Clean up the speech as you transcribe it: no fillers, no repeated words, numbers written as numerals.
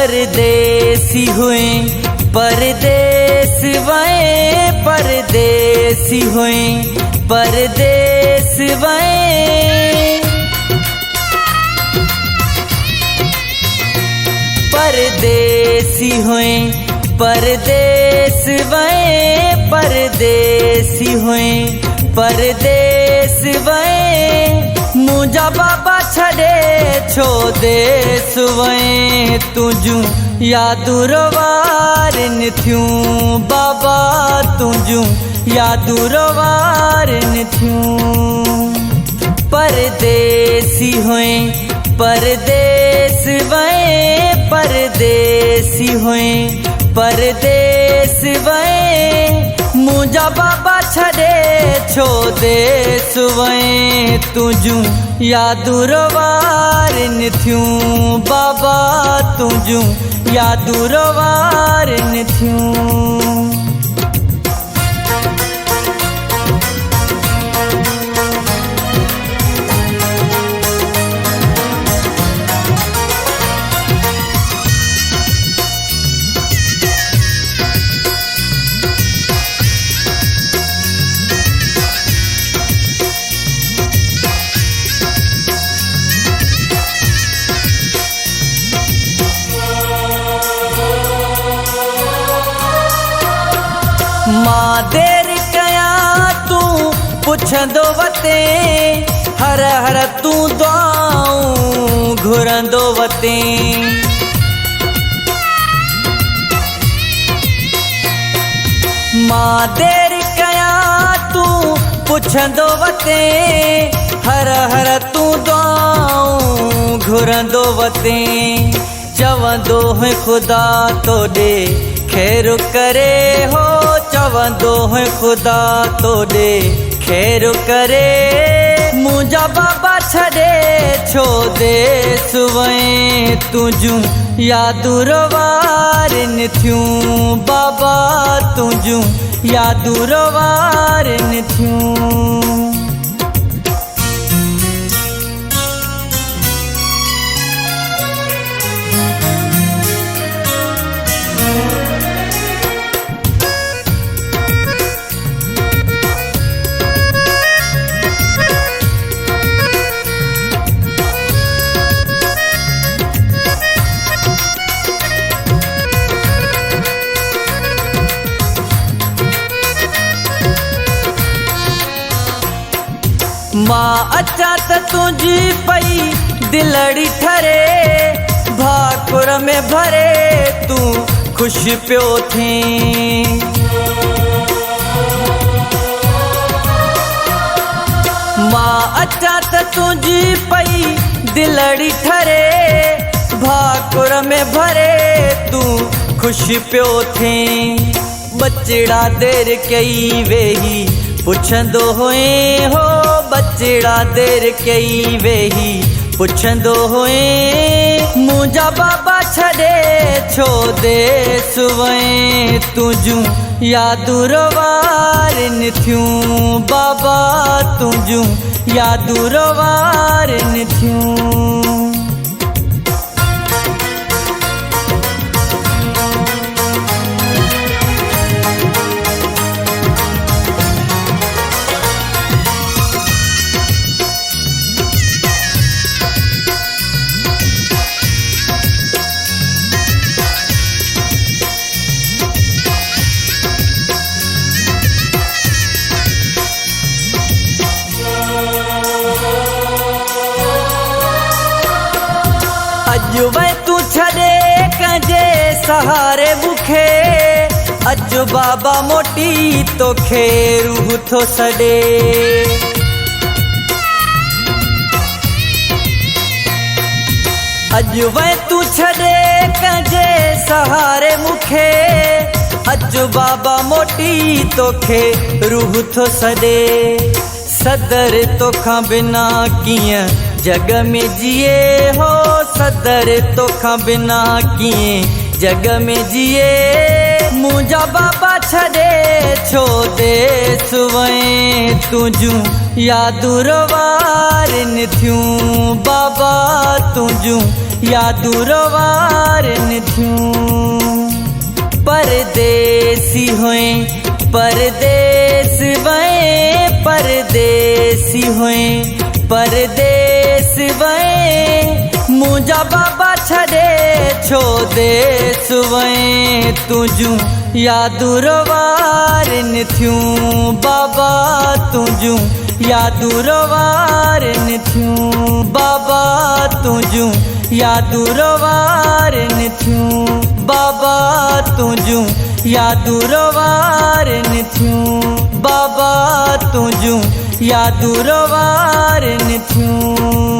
परदेसी हुए परदेस वए परदेसी हुए परदेस वए परदेसी हुए परदेस वए परदेसी हुए परदेस वए मुझा बाबा छड़े छो देस वए तुझू यादू रोवारन थियूं बाबा तुझू यादू रोवारन थियूं परदेसी हुए परदेस वए परदेसी हुए परदेस वए मुझा बाबा छड़े छो देस वए तुझू यादू रोवारन थियूं बाबा तुझू यादू रोवारन थियूं मां देर कया तू पुछंदो वते हर हर तू दुआऊं घुरंदो वते मां देर कया तू पुछंदो वते हर हर तू दुआऊं घुरंदो वते चवंदो है खुदा तो दे खैर करे हो चवंदो है खुदा तो दे खैर करे मुझा बाबा छड़े छो देस वए तुझू यादू रोवारन थियूं बाबा तुझू यादू रोवारन थियूं मां अचा त तुझी पई दिलड़ी ठरे भाकुर में भरे तू खुश पियो थी मां अचा त तुझी पई दिलड़ी ठरे भाकुर में भरे तू खुश पियो थी बचड़ा देर कई वेही पुछंदो हुए हो बचड़ा देर कई वेही पुछंदो हुए मुझा बाबा छड़े छो देस वए तुझू यादू रोवारन थियूं बाबा तुझू यादू रोवारन थियूं अज वै तू छड़े कंहिंजे सहारे बुखे अज बाबा मोटी तोखे रूह थो सॾे अज वै तू छड़े कंहिंजे सहारे मुखे अज बाबा मोटी तोखे रूह थो सॾे सदर तोखां बिना कीअं जग में जिए हो सदर तोखां बिना कीअं जग में जिए मुझा बाबा छड़े छो देस वए तुझू यादू रोवारन थियूं बाबा तुझू यादूरो वारन थियूं। परदेसी हुए परदेस वए परदेसी हुए परदेस वए मुझा बाबा छड़े छो देस वए तुझू यादूरो वारन थियूं बाबा तुझू यादूरो वारन थियूं बाबा तुझू यादूरो वारन थियूं बाबा तुझू यादूरो वारन थियूं बाबा तुझू यादूरो वारन थियूं।